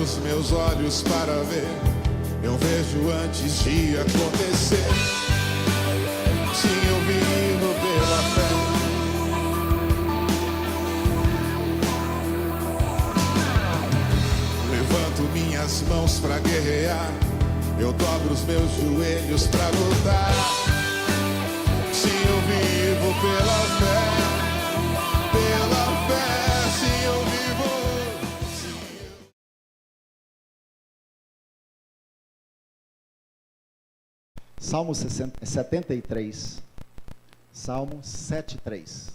os meus olhos para ver, eu vejo antes de acontecer. Sim, eu vivo pela fé. Levanto minhas mãos para guerrear, eu dobro os meus joelhos para lutar. Sim, eu vivo pela fé, sim, eu vivo. Sim, Salmo 73, Salmo 7:3.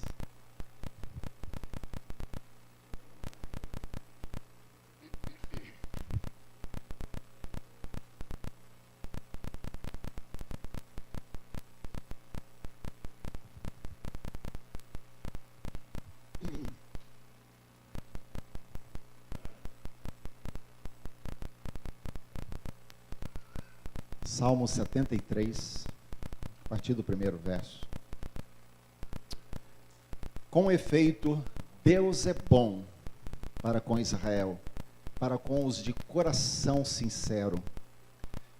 Salmo 73, a partir do primeiro verso. Com efeito, Deus é bom para com Israel, para com os de coração sincero.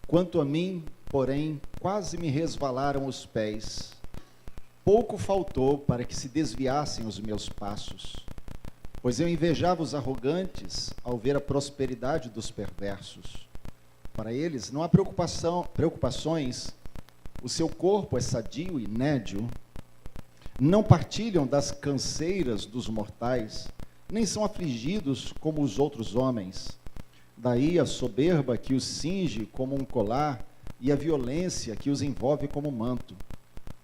Quanto a mim, porém, quase me resvalaram os pés. Pouco faltou para que se desviassem os meus passos, pois eu invejava os arrogantes ao ver a prosperidade dos perversos. Para eles não há preocupações, o seu corpo é sadio e nédio, não partilham das canseiras dos mortais, nem são afligidos como os outros homens. Daí a soberba que os cinge como um colar e a violência que os envolve como manto.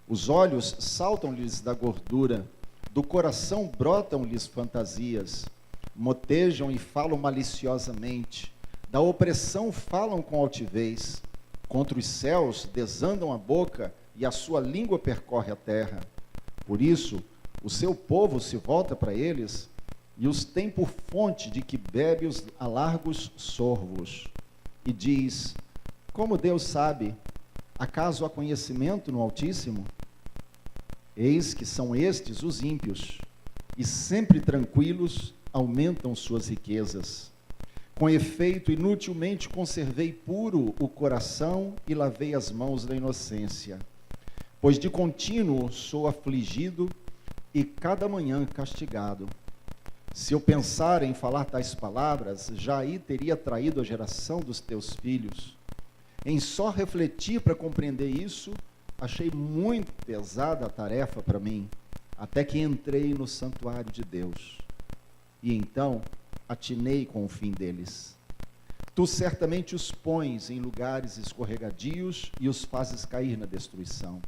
Os olhos saltam-lhes da gordura, do coração brotam-lhes fantasias, motejam e falam maliciosamente. Da opressão falam com altivez, contra os céus desandam a boca e a sua língua percorre a terra. Por isso, o seu povo se volta para eles e os tem por fonte de que bebe os alargos sorvos. E diz: como Deus sabe, acaso há conhecimento no Altíssimo? Eis que são estes os ímpios, e sempre tranquilos aumentam suas riquezas. Com efeito, inutilmente conservei puro o coração e lavei as mãos da inocência. Pois de contínuo sou afligido e cada manhã castigado. Se eu pensar em falar tais palavras, já aí teria traído a geração dos teus filhos. Em só refletir para compreender isso, achei muito pesada a tarefa para mim, até que entrei no santuário de Deus. E então atinei com o fim deles. Tu certamente os pões em lugares escorregadios e os fazes cair na destruição.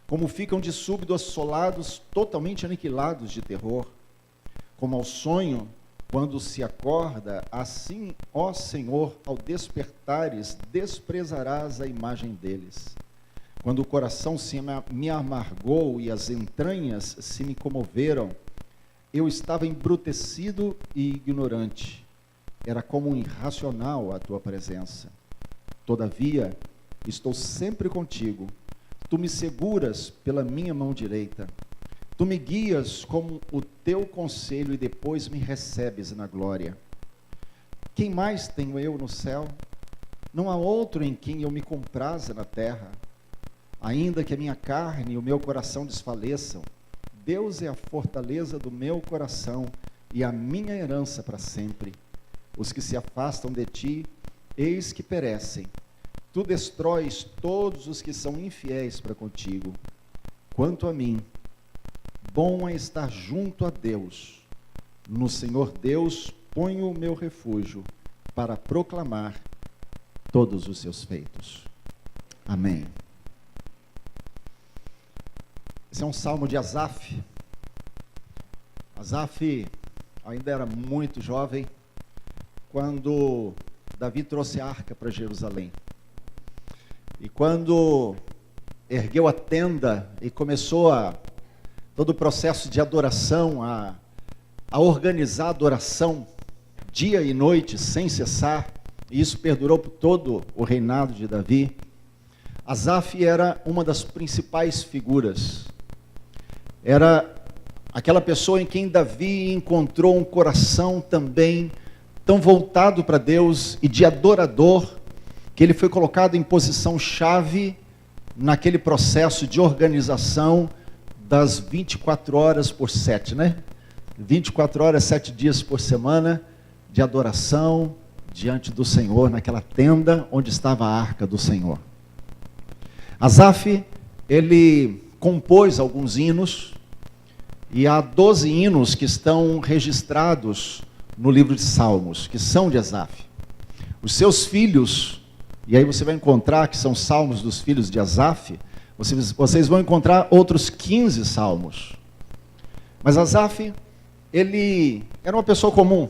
Como ficam de súbito assolados, totalmente aniquilados de terror, como ao sonho, quando se acorda, assim, ó Senhor, ao despertares, desprezarás a imagem deles. Quando o coração me amargou e as entranhas se me comoveram, eu estava embrutecido e ignorante. Era como um irracional a tua presença. Todavia, estou sempre contigo. Tu me seguras pela minha mão direita. Tu me guias com o teu conselho e depois me recebes na glória. Quem mais tenho eu no céu? Não há outro em quem eu me compraza na terra. Ainda que a minha carne e o meu coração desfaleçam, Deus é a fortaleza do meu coração e a minha herança para sempre. Os que se afastam de ti, eis que perecem. Tu destróis todos os que são infiéis para contigo. Quanto a mim, bom é estar junto a Deus. No Senhor Deus ponho o meu refúgio para proclamar todos os seus feitos. Amém. Esse é um salmo de Asaf. Asaf ainda era muito jovem quando Davi trouxe a arca para Jerusalém. E quando ergueu a tenda e começou todo o processo de adoração, a organizar a adoração dia e noite sem cessar, e isso perdurou por todo o reinado de Davi, Asaf era uma das principais figuras. Era aquela pessoa em quem Davi encontrou um coração também tão voltado para Deus e de adorador, que ele foi colocado em posição chave naquele processo de organização das 24 horas por 7, né? 24 horas, 7 dias por semana, de adoração diante do Senhor, naquela tenda onde estava a arca do Senhor. Asaf, ele compôs alguns hinos, e há 12 hinos que estão registrados no livro de Salmos, que são de Asaf. Os seus filhos, e aí você vai encontrar que são salmos dos filhos de Asaf, vocês vão encontrar outros 15 salmos. Mas Asaf, ele era uma pessoa comum,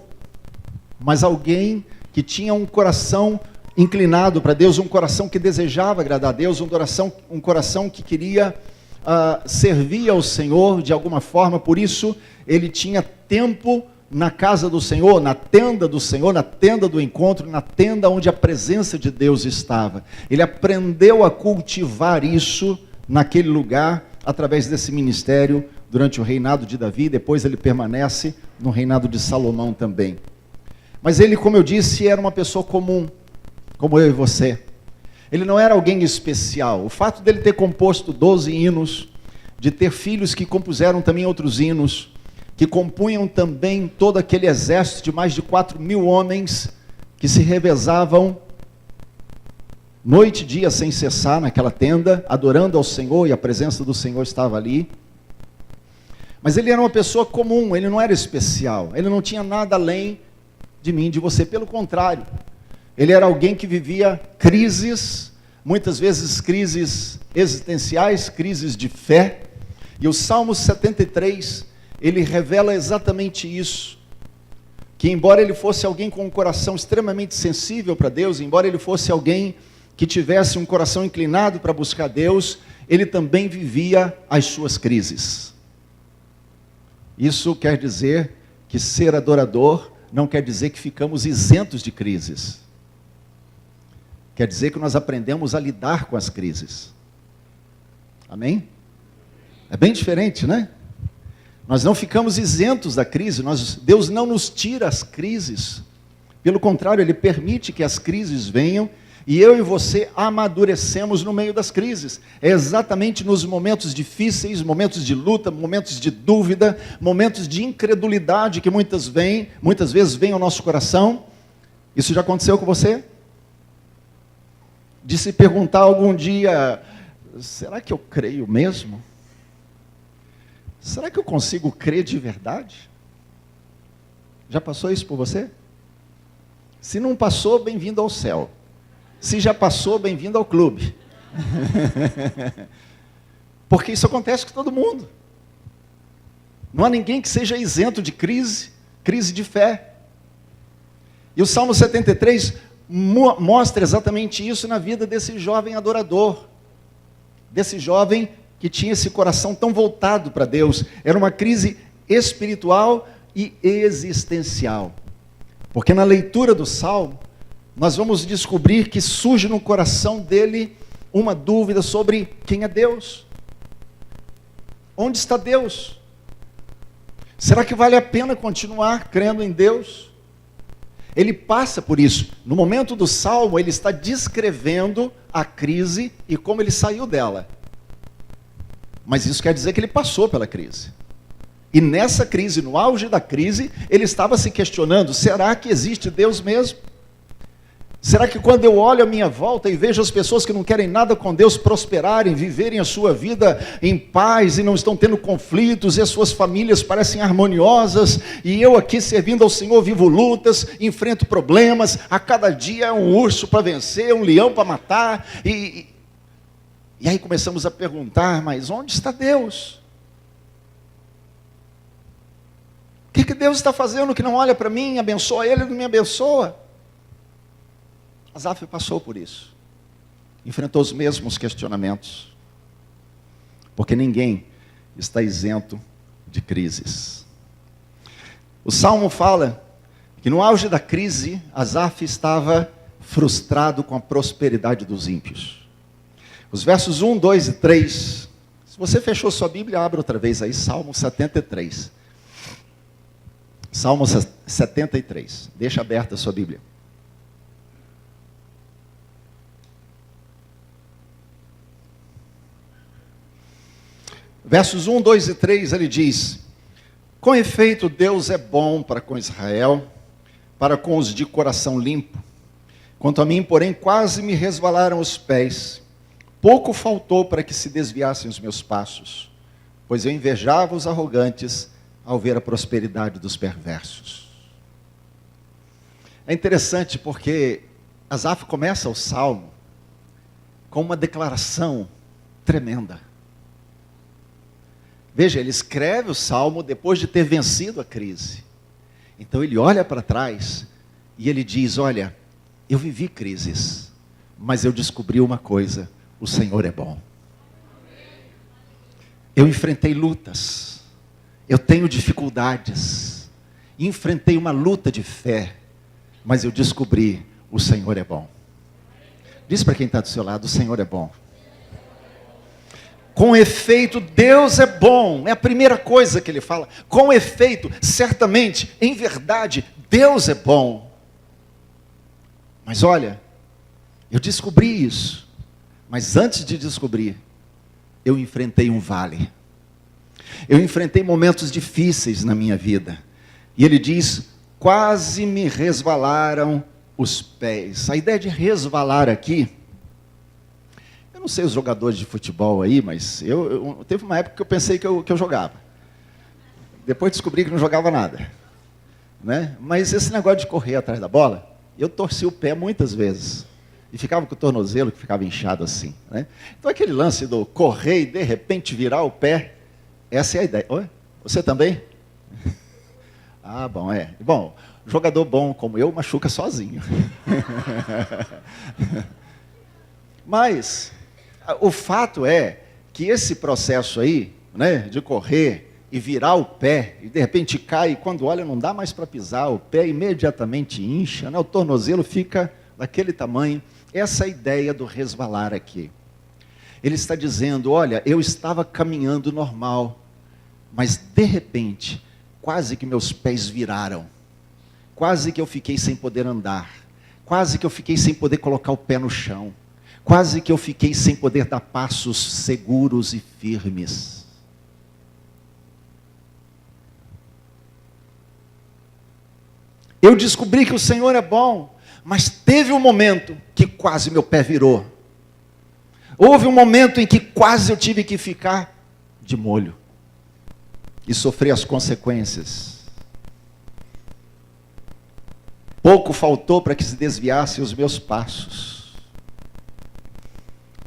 mas alguém que tinha um coração inclinado para Deus, um coração que desejava agradar a Deus, um coração que queria servir ao Senhor de alguma forma. Por isso ele tinha tempo na casa do Senhor, na tenda do Senhor, na tenda do encontro, na tenda onde a presença de Deus estava. Ele aprendeu a cultivar isso naquele lugar, através desse ministério, durante o reinado de Davi. Depois ele permanece no reinado de Salomão também. Mas ele, como eu disse, era uma pessoa comum, como eu e você. Ele não era alguém especial. O fato dele ter composto 12 hinos, de ter filhos que compuseram também outros hinos, que compunham também todo aquele exército de mais de 4.000 homens, que se revezavam noite e dia sem cessar naquela tenda, adorando ao Senhor, e a presença do Senhor estava ali. Mas ele era uma pessoa comum, ele não era especial, ele não tinha nada além de mim, de você. Pelo contrário, ele era alguém que vivia crises, muitas vezes crises existenciais, crises de fé. E o Salmo 73, ele revela exatamente isso, que embora ele fosse alguém com um coração extremamente sensível para Deus, embora ele fosse alguém que tivesse um coração inclinado para buscar Deus, ele também vivia as suas crises. Isso quer dizer que ser adorador não quer dizer que ficamos isentos de crises. Quer dizer que nós aprendemos a lidar com as crises. Amém? É bem diferente, né? Nós não ficamos isentos da crise, Deus não nos tira as crises. Pelo contrário, Ele permite que as crises venham, e eu e você amadurecemos no meio das crises. É exatamente nos momentos difíceis, momentos de luta, momentos de dúvida, momentos de incredulidade que muitas vezes vêm ao nosso coração. Isso já aconteceu com você? De se perguntar algum dia, será que eu creio mesmo? Será que eu consigo crer de verdade? Já passou isso por você? Se não passou, bem-vindo ao céu. Se já passou, bem-vindo ao clube. Porque isso acontece com todo mundo. Não há ninguém que seja isento de crise de fé. E o Salmo 73 mostra exatamente isso na vida desse jovem adorador, desse jovem que tinha esse coração tão voltado para Deus. Era uma crise espiritual e existencial. Porque na leitura do Salmo, nós vamos descobrir que surge no coração dele uma dúvida sobre quem é Deus. Onde está Deus? Será que vale a pena continuar crendo em Deus? Ele passa por isso. No momento do Salmo, ele está descrevendo a crise e como ele saiu dela. Mas isso quer dizer que ele passou pela crise. E nessa crise, no auge da crise, ele estava se questionando, será que existe Deus mesmo? Será que quando eu olho à minha volta e vejo as pessoas que não querem nada com Deus prosperarem, viverem a sua vida em paz e não estão tendo conflitos, e as suas famílias parecem harmoniosas, e eu aqui servindo ao Senhor vivo lutas, enfrento problemas, a cada dia é um urso para vencer, um leão para matar, e aí começamos a perguntar, mas onde está Deus? O que Deus está fazendo que não olha para mim, abençoa Ele e não me abençoa? Asaf passou por isso, enfrentou os mesmos questionamentos, porque ninguém está isento de crises. O Salmo fala que no auge da crise, Asaf estava frustrado com a prosperidade dos ímpios. Os versos 1, 2 e 3, se você fechou sua Bíblia, abra outra vez aí, Salmo 73. Salmo 73. Deixa aberta a sua Bíblia. Versos 1, 2 e 3, ele diz: com efeito, Deus é bom para com Israel, para com os de coração limpo. Quanto a mim, porém, quase me resvalaram os pés. Pouco faltou para que se desviassem os meus passos, pois eu invejava os arrogantes ao ver a prosperidade dos perversos. É interessante porque Asaf começa o salmo com uma declaração tremenda. Veja, ele escreve o salmo depois de ter vencido a crise. Então ele olha para trás e ele diz: olha, eu vivi crises, mas eu descobri uma coisa: o Senhor é bom. Eu enfrentei lutas, eu tenho dificuldades, enfrentei uma luta de fé, mas eu descobri: o Senhor é bom. Diz para quem está do seu lado: o Senhor é bom. Com efeito, Deus é bom. É a primeira coisa que ele fala. Com efeito, certamente, em verdade, Deus é bom. Mas olha, eu descobri isso. Mas antes de descobrir, eu enfrentei um vale. Eu enfrentei momentos difíceis na minha vida. E ele diz: quase me resvalaram os pés. A ideia de resvalar aqui, eu não sei os jogadores de futebol aí, mas teve uma época que eu pensei que eu jogava. Depois descobri que não jogava nada, né? Mas esse negócio de correr atrás da bola, eu torci o pé muitas vezes. E ficava com o tornozelo que ficava inchado assim, né? Então aquele lance do correr e de repente virar o pé, essa é a ideia. Oi? Você também? Ah, bom, é. Bom, jogador bom como eu machuca sozinho. Mas o fato é que esse processo aí, né, de correr e virar o pé, e de repente cai, e quando olha não dá mais para pisar, o pé imediatamente incha, né, o tornozelo fica daquele tamanho. Essa é a ideia do resvalar aqui. Ele está dizendo: olha, eu estava caminhando normal, mas de repente, quase que meus pés viraram, quase que eu fiquei sem poder andar, quase que eu fiquei sem poder colocar o pé no chão, quase que eu fiquei sem poder dar passos seguros e firmes. Eu descobri que o Senhor é bom, mas teve um momento que quase meu pé virou. Houve um momento em que quase eu tive que ficar de molho e sofrer as consequências. Pouco faltou para que se desviassem os meus passos,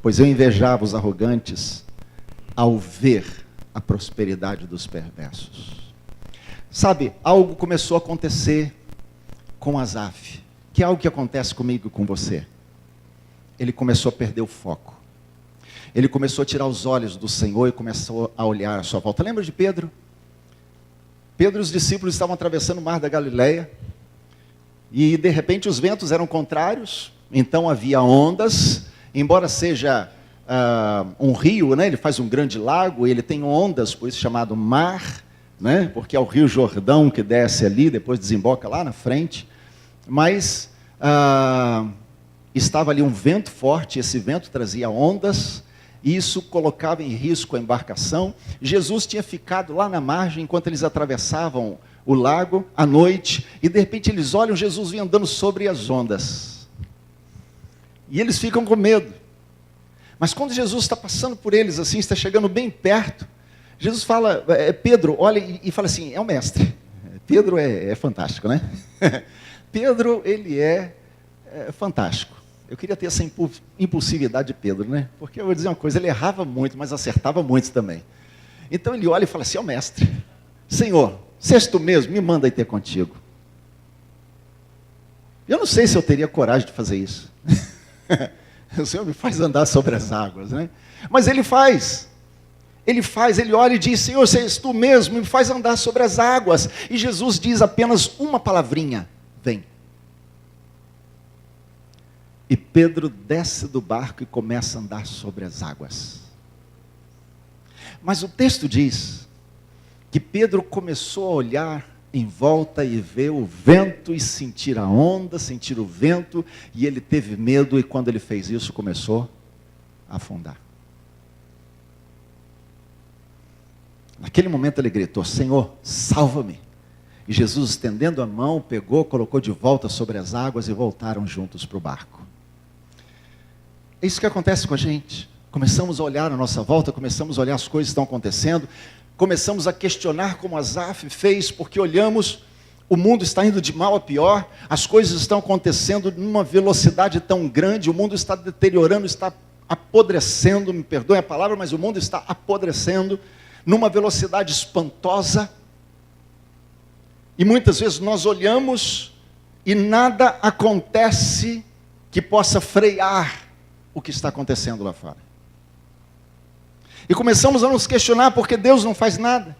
pois eu invejava os arrogantes ao ver a prosperidade dos perversos. Sabe, algo começou a acontecer com Asaf, que é algo que acontece comigo e com você. Ele começou a perder o foco. Ele começou a tirar os olhos do Senhor e começou a olhar à sua volta. Lembra de Pedro? Pedro e os discípulos estavam atravessando o mar da Galileia, e de repente os ventos eram contrários, então havia ondas. Embora seja um rio, né, ele faz um grande lago, ele tem ondas, por isso chamado mar, né, porque é o rio Jordão que desce ali, depois desemboca lá na frente. Mas estava ali um vento forte, esse vento trazia ondas, e isso colocava em risco a embarcação. Jesus tinha ficado lá na margem enquanto eles atravessavam o lago à noite, e de repente eles olham, Jesus vem andando sobre as ondas. E eles ficam com medo. Mas quando Jesus está passando por eles assim, está chegando bem perto, Jesus fala: Pedro, olha, e fala assim: é o mestre. Pedro é fantástico, né? Pedro, ele é fantástico. Eu queria ter essa impulsividade de Pedro, né? Porque eu vou dizer uma coisa, ele errava muito, mas acertava muito também. Então ele olha e fala assim: é o mestre. Senhor, se és tu mesmo, me manda aí ter contigo. Eu não sei se eu teria coragem de fazer isso. O Senhor me faz andar sobre as águas, né? Mas ele faz. Ele olha e diz: Senhor, se és tu mesmo, me faz andar sobre as águas. E Jesus diz apenas uma palavrinha: vem. E Pedro desce do barco e começa a andar sobre as águas. Mas o texto diz que Pedro começou a olhar em volta e ver o vento e sentir a onda, sentir o vento, e ele teve medo, e quando ele fez isso, começou a afundar. Naquele momento ele gritou: Senhor, salva-me. E Jesus, estendendo a mão, pegou, colocou de volta sobre as águas e voltaram juntos para o barco. É isso que acontece com a gente. Começamos a olhar à nossa volta, começamos a olhar as coisas que estão acontecendo, começamos a questionar como Asaf fez, porque olhamos, o mundo está indo de mal a pior, as coisas estão acontecendo numa velocidade tão grande, o mundo está deteriorando, está apodrecendo, me perdoem a palavra, mas o mundo está apodrecendo numa velocidade espantosa. E muitas vezes nós olhamos e nada acontece que possa frear o que está acontecendo lá fora. E começamos a nos questionar porque Deus não faz nada.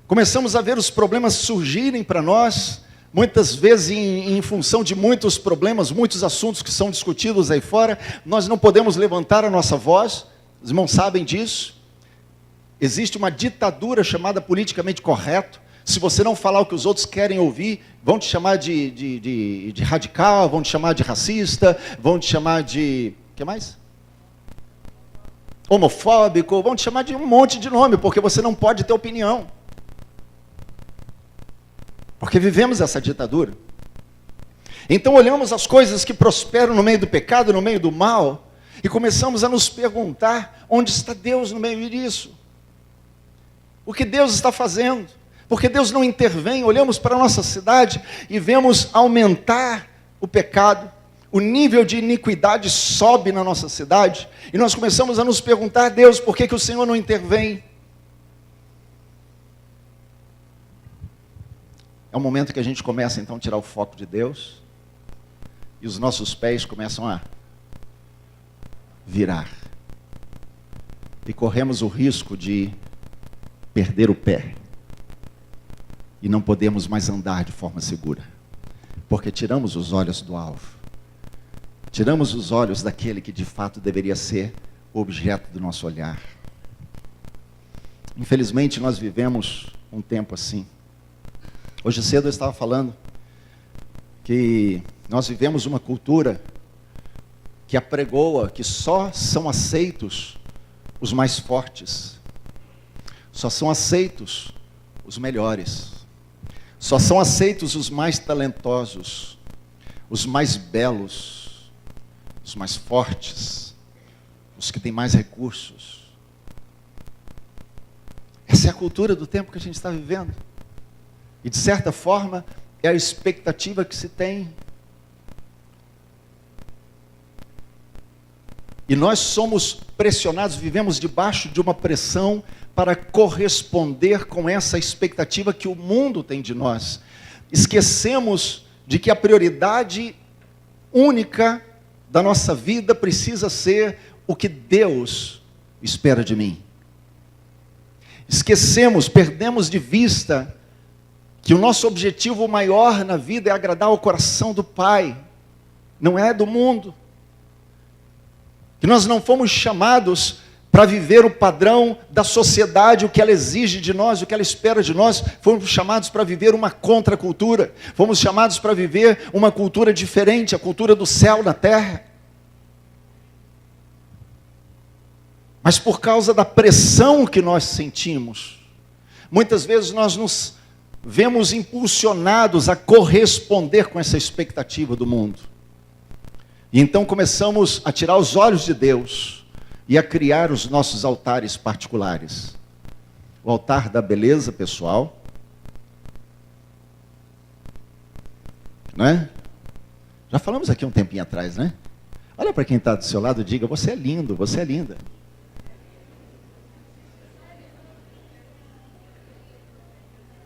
Começamos a ver os problemas surgirem para nós, muitas vezes em função de muitos problemas, muitos assuntos que são discutidos aí fora, nós não podemos levantar a nossa voz, os irmãos sabem disso. Existe uma ditadura chamada politicamente correto. Se você não falar o que os outros querem ouvir, vão te chamar de radical, vão te chamar de racista, vão te chamar de... o que mais? Homofóbico, vão te chamar de um monte de nome, porque você não pode ter opinião. Porque vivemos essa ditadura. Então olhamos as coisas que prosperam no meio do pecado, no meio do mal, e começamos a nos perguntar, onde está Deus no meio disso? O que Deus está fazendo? Porque Deus não intervém. Olhamos para a nossa cidade e vemos aumentar o pecado, o nível de iniquidade sobe na nossa cidade, e nós começamos a nos perguntar: Deus, por que o Senhor não intervém? É o momento que a gente começa então a tirar o foco de Deus, e os nossos pés começam a virar, e corremos o risco de perder o pé, e não podemos mais andar de forma segura, porque tiramos os olhos do alvo, tiramos os olhos daquele que de fato deveria ser o objeto do nosso olhar. Infelizmente nós vivemos um tempo assim. Hoje cedo eu estava falando que nós vivemos uma cultura que apregoa que só são aceitos os mais fortes, só são aceitos os melhores, só são aceitos os mais talentosos, os mais belos, os mais fortes, os que têm mais recursos. Essa é a cultura do tempo que a gente está vivendo. E de certa forma, é a expectativa que se tem. E nós somos pressionados, vivemos debaixo de uma pressão para corresponder com essa expectativa que o mundo tem de nós. Esquecemos de que a prioridade única da nossa vida precisa ser o que Deus espera de mim. Esquecemos, perdemos de vista que o nosso objetivo maior na vida é agradar o coração do Pai, não é do mundo. Que nós não fomos chamados para viver o padrão da sociedade, o que ela exige de nós, o que ela espera de nós. Fomos chamados para viver uma contracultura, fomos chamados para viver uma cultura diferente, a cultura do céu na terra. Mas por causa da pressão que nós sentimos, muitas vezes nós nos vemos impulsionados a corresponder com essa expectativa do mundo. E então começamos a tirar os olhos de Deus e a criar os nossos altares particulares. O altar da beleza pessoal, não é? Já falamos aqui um tempinho atrás, né? Olha para quem está do seu lado e diga: você é lindo, você é linda.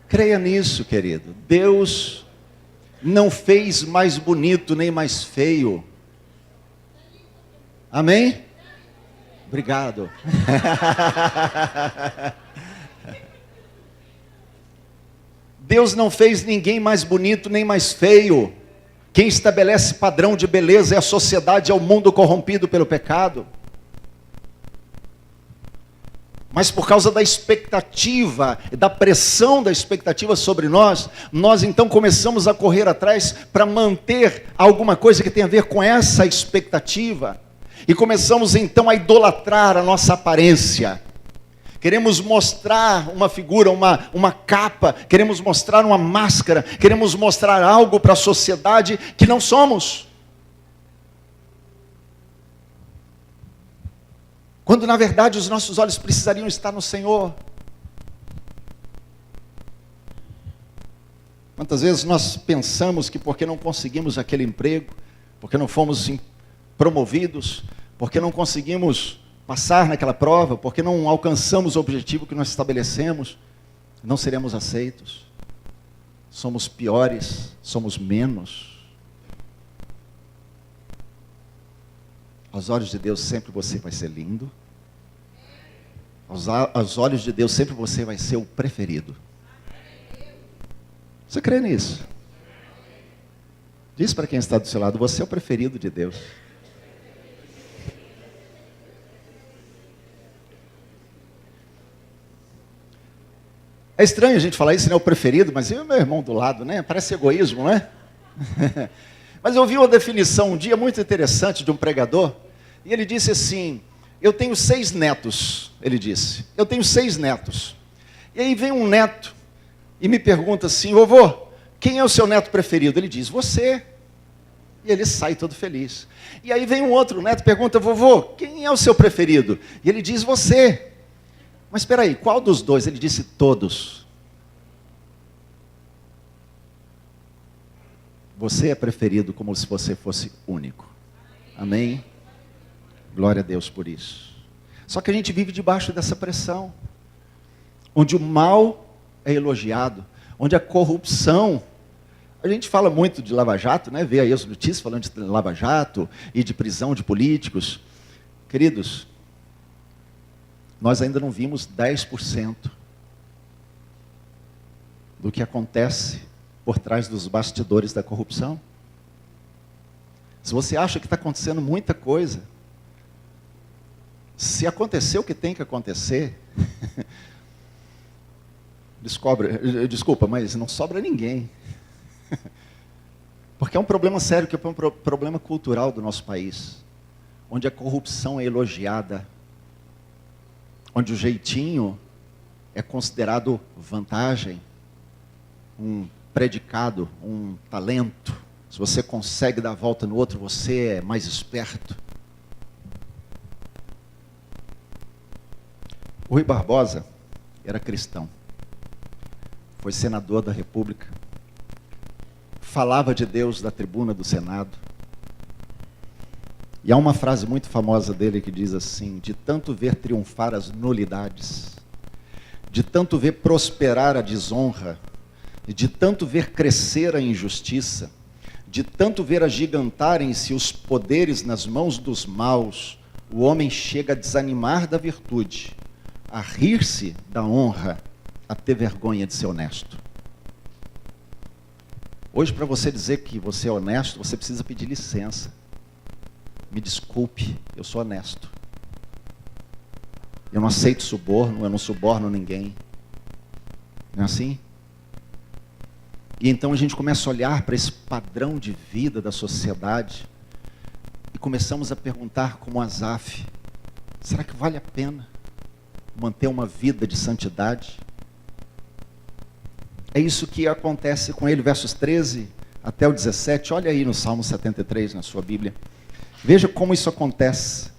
Creia nisso, querido. Deus não fez mais bonito nem mais feio. Amém? Obrigado. Deus não fez ninguém mais bonito nem mais feio. Quem estabelece padrão de beleza é a sociedade, é o mundo corrompido pelo pecado. Mas por causa da expectativa, da pressão da expectativa sobre nós, nós então começamos a correr atrás para manter alguma coisa que tem a ver com essa expectativa. E começamos então a idolatrar a nossa aparência. Queremos mostrar uma figura, uma capa, queremos mostrar uma máscara, queremos mostrar algo para a sociedade que não somos. Quando na verdade os nossos olhos precisariam estar no Senhor. Quantas vezes nós pensamos que porque não conseguimos aquele emprego, porque não fomos promovidos, porque não conseguimos passar naquela prova, porque não alcançamos o objetivo que nós estabelecemos, não seremos aceitos. Somos piores, somos menos. Aos olhos de Deus sempre você vai ser lindo. Aos olhos de Deus sempre você vai ser o preferido. Você crê nisso? Diz para quem está do seu lado, você é o preferido de Deus. É estranho a gente falar isso, né? O preferido, mas eu e meu irmão do lado, né? Parece egoísmo, né? Mas eu ouvi uma definição um dia muito interessante de um pregador, e ele disse assim, eu tenho 6 netos, ele disse, eu tenho 6 netos. E aí vem um neto e me pergunta assim, vovô, quem é o seu neto preferido? Ele diz, você. E ele sai todo feliz. E aí vem um outro neto e pergunta, vovô, quem é o seu preferido? E ele diz, você. Mas espera aí, qual dos dois? Ele disse, todos. Você é preferido como se você fosse único. Amém? Glória a Deus por isso. Só que a gente vive debaixo dessa pressão, onde o mal é elogiado, onde a corrupção, a gente fala muito de Lava Jato, né? Vê aí as notícias falando de Lava Jato e de prisão de políticos. Queridos, nós ainda não vimos 10% do que acontece por trás dos bastidores da corrupção. Se você acha que está acontecendo muita coisa, se aconteceu o que tem que acontecer, desculpa, mas não sobra ninguém. Porque é um problema sério, que é um problema cultural do nosso país, onde a corrupção é elogiada, onde o jeitinho é considerado vantagem, um predicado, um talento. Se você consegue dar a volta no outro, você é mais esperto. O Rui Barbosa era cristão, foi senador da República, falava de Deus da tribuna do Senado. E há uma frase muito famosa dele que diz assim, de tanto ver triunfar as nulidades, de tanto ver prosperar a desonra, de tanto ver crescer a injustiça, de tanto ver agigantarem-se os poderes nas mãos dos maus, o homem chega a desanimar da virtude, a rir-se da honra, a ter vergonha de ser honesto. Hoje, para você dizer que você é honesto, você precisa pedir licença. Me desculpe, eu sou honesto. Eu não aceito suborno, eu não suborno ninguém. Não é assim? E então a gente começa a olhar para esse padrão de vida da sociedade e começamos a perguntar como Asaf, será que vale a pena manter uma vida de santidade? É isso que acontece com ele, versos 13 até o 17. Olha aí no Salmo 73, na sua Bíblia. Veja como isso acontece.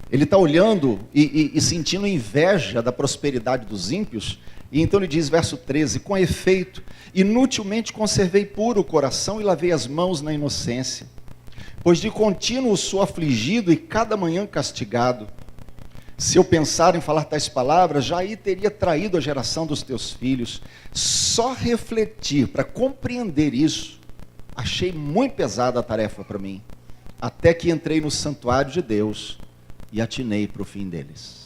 Ele está olhando e sentindo inveja da prosperidade dos ímpios. E então ele diz, verso 13, com efeito, inutilmente conservei puro o coração e lavei as mãos na inocência. Pois de contínuo sou afligido e cada manhã castigado. Se eu pensar em falar tais palavras, já aí teria traído a geração dos teus filhos. Só refletir para compreender isso, achei muito pesada a tarefa para mim. Até que entrei no santuário de Deus e atinei para o fim deles.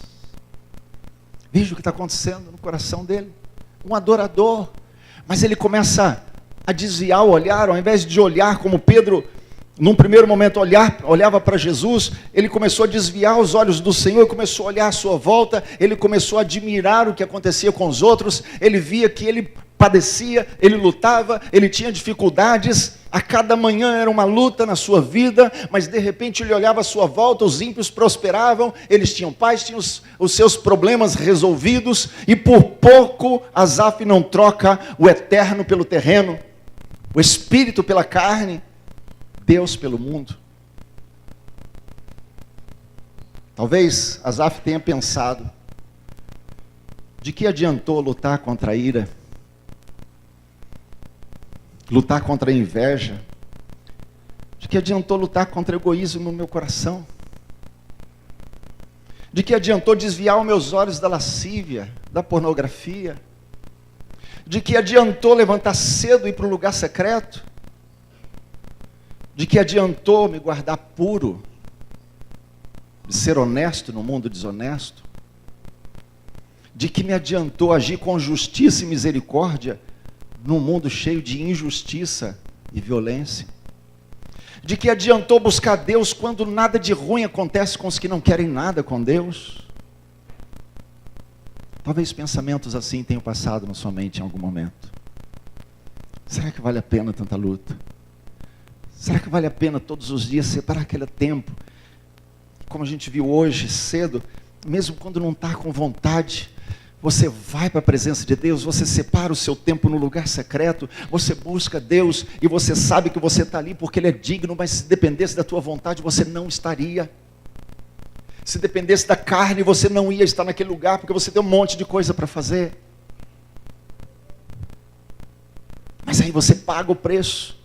Veja o que está acontecendo no coração dele. Um adorador. Mas ele começa a desviar o olhar, ao invés de olhar como Pedro num primeiro momento olhava para Jesus, ele começou a desviar os olhos do Senhor, começou a olhar à sua volta, ele começou a admirar o que acontecia com os outros, ele via que ele padecia, ele lutava, ele tinha dificuldades, a cada manhã era uma luta na sua vida, mas de repente ele olhava à sua volta, os ímpios prosperavam, eles tinham paz, tinham os seus problemas resolvidos, e por pouco Asaf não troca o eterno pelo terreno, o espírito pela carne, Deus pelo mundo. Talvez Asaf tenha pensado, de que adiantou lutar contra a ira? Lutar contra a inveja? De que adiantou lutar contra o egoísmo no meu coração? De que adiantou desviar os meus olhos da lascívia, da pornografia? De que adiantou levantar cedo e ir para um lugar secreto? De que adiantou me guardar puro, de ser honesto no mundo desonesto? De que me adiantou agir com justiça e misericórdia num mundo cheio de injustiça e violência? De que adiantou buscar Deus quando nada de ruim acontece com os que não querem nada com Deus? Talvez pensamentos assim tenham passado na sua mente em algum momento. Será que vale a pena tanta luta? Será que vale a pena todos os dias separar aquele tempo? Como a gente viu hoje cedo, mesmo quando não está com vontade, você vai para a presença de Deus, você separa o seu tempo no lugar secreto, você busca Deus e você sabe que você está ali porque Ele é digno, mas se dependesse da tua vontade, você não estaria. Se dependesse da carne, você não ia estar naquele lugar, porque você tem um monte de coisa para fazer. Mas aí você paga o preço,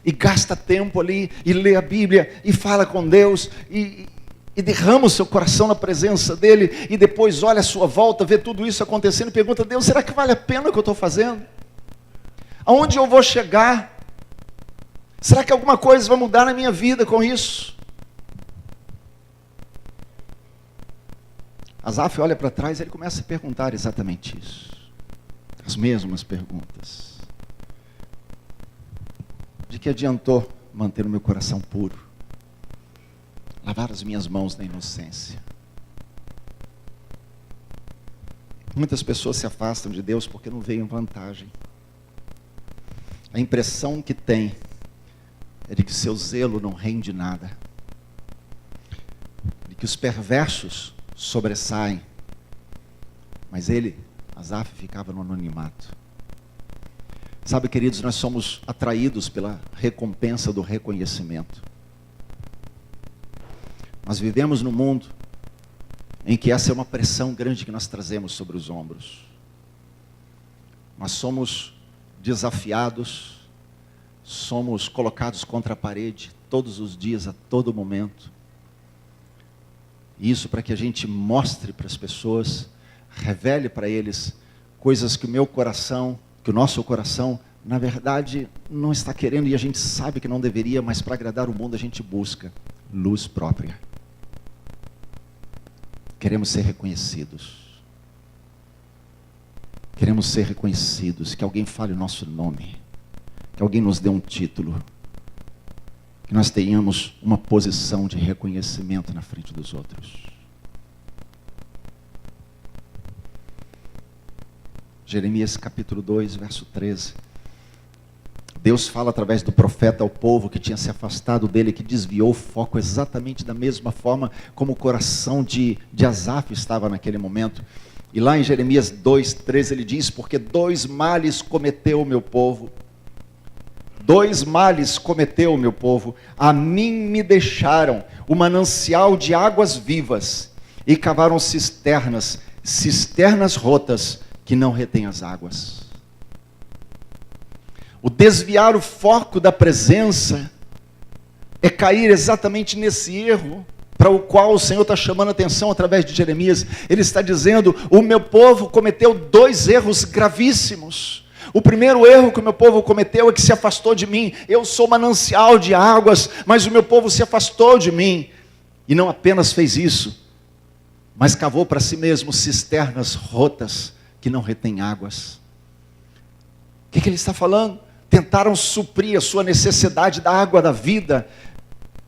e gasta tempo ali, e lê a Bíblia, e fala com Deus, e derrama o seu coração na presença dEle, e depois olha à sua volta, vê tudo isso acontecendo, e pergunta: Deus, será que vale a pena o que eu estou fazendo? Aonde eu vou chegar? Será que alguma coisa vai mudar na minha vida com isso? Asaf olha para trás e ele começa a perguntar exatamente isso, as mesmas perguntas. De que adiantou manter o meu coração puro? Lavar as minhas mãos na inocência. Muitas pessoas se afastam de Deus porque não veem vantagem. A impressão que tem é de que seu zelo não rende nada. De que os perversos sobressaem. Mas ele, Asaf, ficava no anonimato. Sabe, queridos, nós somos atraídos pela recompensa do reconhecimento. Nós vivemos num mundo em que essa é uma pressão grande que nós trazemos sobre os ombros. Nós somos desafiados, somos colocados contra a parede todos os dias, a todo momento. Isso para que a gente mostre para as pessoas, revele para eles coisas que o meu coração, que o nosso coração, na verdade, não está querendo, e a gente sabe que não deveria, mas para agradar o mundo a gente busca luz própria. Queremos ser reconhecidos. Queremos ser reconhecidos, que alguém fale o nosso nome, que alguém nos dê um título, que nós tenhamos uma posição de reconhecimento na frente dos outros. Jeremias capítulo 2, verso 13. Deus fala através do profeta ao povo que tinha se afastado dele, que desviou o foco exatamente da mesma forma como o coração de Asaf estava naquele momento. E lá em Jeremias 2, 13 ele diz: porque 2 males cometeu o meu povo. 2 males cometeu o meu povo. A mim me deixaram o manancial de águas vivas e cavaram cisternas rotas, que não retém as águas. O desviar o foco da presença é cair exatamente nesse erro para o qual o Senhor está chamando a atenção através de Jeremias. Ele está dizendo: o meu povo cometeu 2 erros gravíssimos. O primeiro erro que o meu povo cometeu é que se afastou de mim. Eu sou manancial de águas, mas o meu povo se afastou de mim. E não apenas fez isso, mas cavou para si mesmo cisternas rotas, que não retém águas. O que ele está falando? Tentaram suprir a sua necessidade da água da vida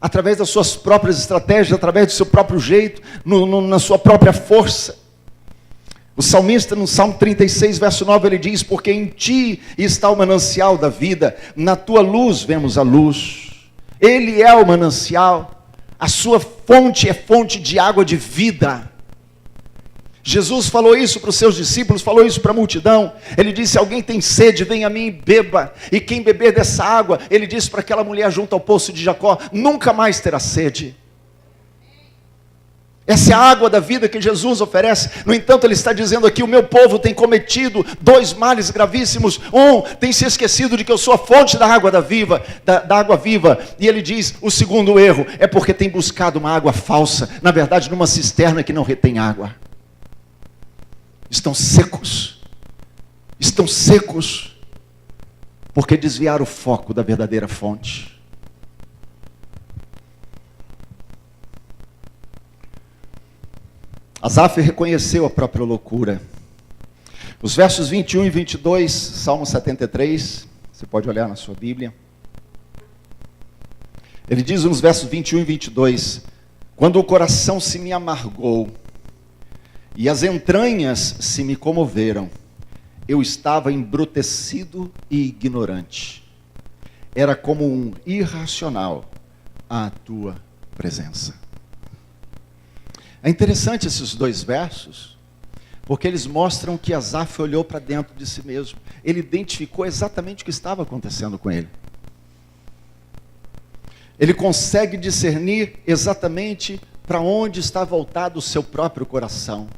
através das suas próprias estratégias, através do seu próprio jeito, na sua própria força. O salmista, no Salmo 36, verso 9, ele diz: porque em ti está o manancial da vida, na tua luz vemos a luz. Ele é o manancial, a sua fonte é fonte de água de vida. Jesus falou isso para os seus discípulos, falou isso para a multidão. Ele disse: alguém tem sede, vem a mim e beba. E quem beber dessa água, ele disse para aquela mulher junto ao poço de Jacó, nunca mais terá sede. Essa é a água da vida que Jesus oferece. No entanto, ele está dizendo aqui: o meu povo tem cometido 2 males gravíssimos. Tem se esquecido de que eu sou a fonte da água da água viva. E ele diz: o segundo erro é porque tem buscado uma água falsa, na verdade numa cisterna que não retém água. Estão secos, porque desviaram o foco da verdadeira fonte. Asaf reconheceu a própria loucura. Os versos 21 e 22, Salmo 73, você pode olhar na sua Bíblia. Ele diz nos versos 21 e 22, quando o coração se me amargou, e as entranhas se me comoveram, eu estava embrutecido e ignorante. Era como um irracional à tua presença. É interessante esses 2 versos, porque eles mostram que Asaf olhou para dentro de si mesmo. Ele identificou exatamente o que estava acontecendo com ele. Ele consegue discernir exatamente para onde está voltado o seu próprio coração.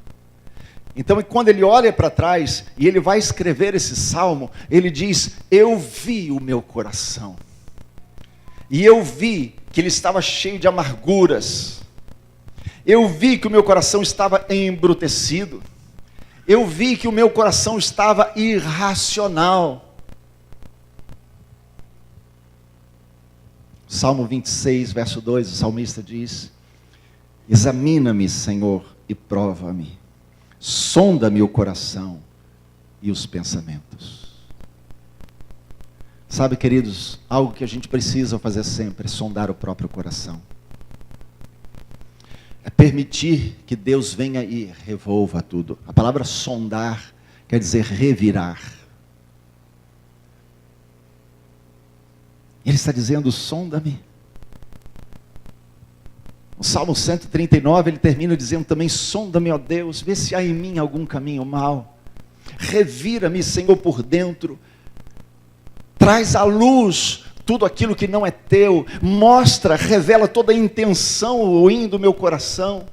Então, quando ele olha para trás e ele vai escrever esse salmo, ele diz: eu vi o meu coração, e eu vi que ele estava cheio de amarguras, eu vi que o meu coração estava embrutecido, eu vi que o meu coração estava irracional. Salmo 26, verso 2, o salmista diz: examina-me, Senhor, e prova-me. Sonda-me o coração e os pensamentos. Sabe, queridos, algo que a gente precisa fazer sempre é sondar o próprio coração. É permitir que Deus venha e revolva tudo. A palavra sondar quer dizer revirar. Ele está dizendo: sonda-me. O Salmo 139, ele termina dizendo também: sonda-me, ó Deus, vê se há em mim algum caminho mau. Revira-me, Senhor, por dentro. Traz à luz tudo aquilo que não é teu. Mostra, revela toda a intenção ruim do meu coração.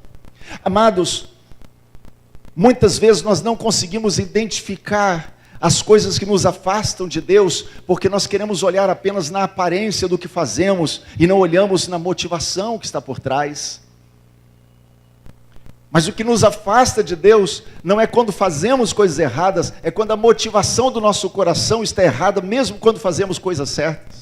Amados, muitas vezes nós não conseguimos identificar as coisas que nos afastam de Deus, porque nós queremos olhar apenas na aparência do que fazemos, e não olhamos na motivação que está por trás. Mas o que nos afasta de Deus, não é quando fazemos coisas erradas, é quando a motivação do nosso coração está errada, mesmo quando fazemos coisas certas.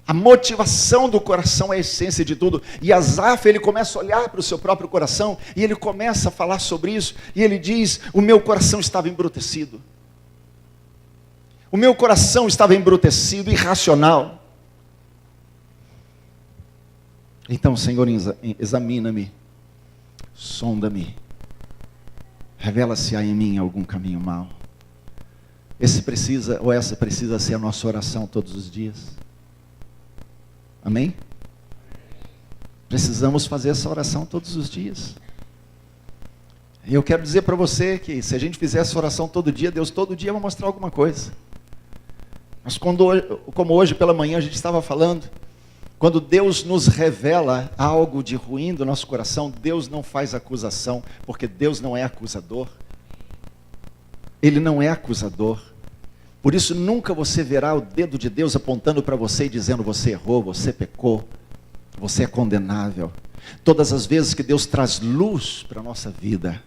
A motivação do coração é a essência de tudo. E Asaf, ele começa a olhar para o seu próprio coração, e ele começa a falar sobre isso, e ele diz: o meu coração estava embrutecido. O meu coração estava embrutecido, irracional. Então, Senhor, examina-me, sonda-me, revela se há em mim algum caminho mau. Essa precisa ser a nossa oração todos os dias. Amém? Precisamos fazer essa oração todos os dias. E eu quero dizer para você que se a gente fizer essa oração todo dia, Deus todo dia vai mostrar alguma coisa. Mas como hoje pela manhã a gente estava falando, quando Deus nos revela algo de ruim do nosso coração, Deus não faz acusação, porque Deus não é acusador. Ele não é acusador. Por isso nunca você verá o dedo de Deus apontando para você e dizendo: você errou, você pecou, você é condenável. Todas as vezes que Deus traz luz para a nossa vida,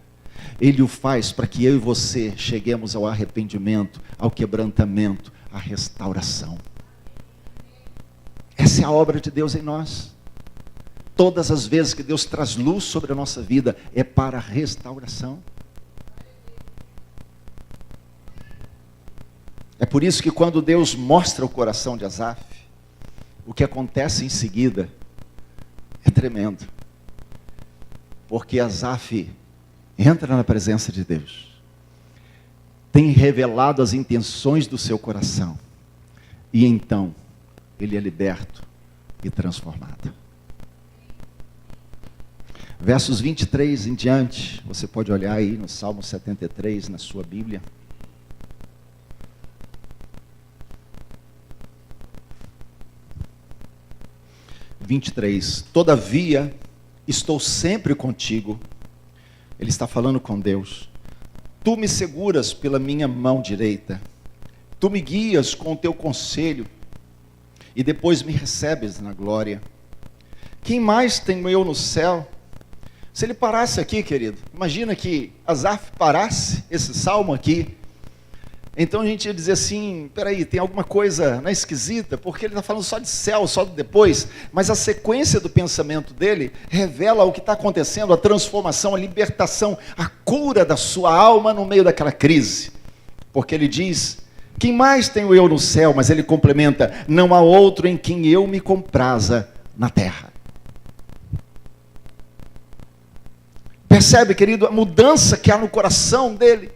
Ele o faz para que eu e você cheguemos ao arrependimento, ao quebrantamento, à restauração. Essa é a obra de Deus em nós. Todas as vezes que Deus traz luz sobre a nossa vida, é para a restauração. É por isso que quando Deus mostra o coração de Asaf, o que acontece em seguida é tremendo. Porque Asaf entra na presença de Deus, tem revelado as intenções do seu coração, e então ele é liberto e transformado. Versos 23 em diante, você pode olhar aí no Salmo 73, na sua Bíblia. Todavia, estou sempre contigo. Ele está falando com Deus. Tu me seguras pela minha mão direita. Tu me guias com o teu conselho. E depois me recebes na glória. Quem mais tenho eu no céu? Se ele parasse aqui, querido, imagina que Asaf parasse esse salmo aqui. Então a gente ia dizer assim, peraí, tem alguma coisa esquisita, porque ele está falando só de céu, só de depois, mas a sequência do pensamento dele revela o que está acontecendo, a transformação, a libertação, a cura da sua alma no meio daquela crise. Porque ele diz, quem mais tenho eu no céu? Mas ele complementa, não há outro em quem eu me compraza na terra. Percebe, querido, a mudança que há no coração dele?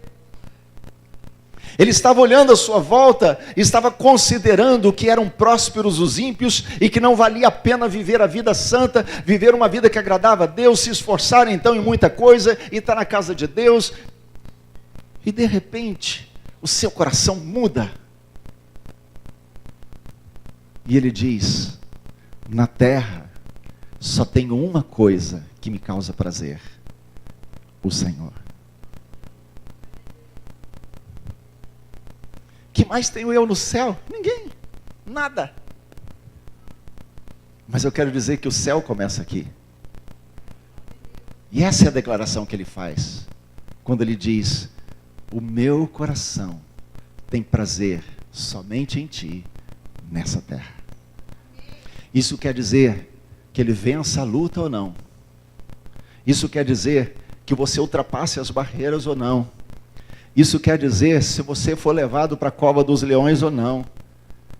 Ele estava olhando à sua volta, estava considerando que eram prósperos os ímpios e que não valia a pena viver a vida santa, viver uma vida que agradava a Deus, se esforçar então em muita coisa e estar na casa de Deus. E de repente, o seu coração muda. E ele diz, na terra só tenho uma coisa que me causa prazer, o Senhor. Que mais tenho eu no céu? Ninguém, nada. Mas eu quero dizer que o céu começa aqui. E essa é a declaração que ele faz, quando ele diz, o meu coração tem prazer somente em ti, nessa terra. Isso quer dizer que ele vença a luta ou não. Isso quer dizer que você ultrapasse as barreiras ou não. Isso quer dizer se você for levado para a cova dos leões ou não.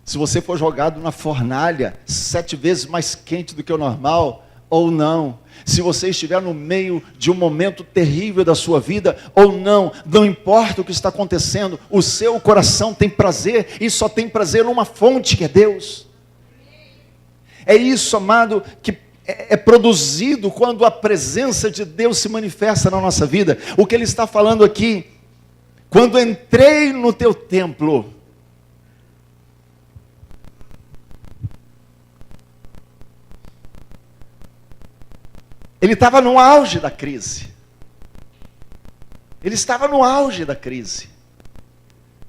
Se você for jogado na fornalha 7 vezes mais quente do que o normal ou não. Se você estiver no meio de um momento terrível da sua vida ou não. Não importa o que está acontecendo, o seu coração tem prazer e só tem prazer numa fonte que é Deus. É isso, amado, que é produzido quando a presença de Deus se manifesta na nossa vida. O que ele está falando aqui, quando entrei no teu templo, ele estava no auge da crise. Ele estava no auge da crise.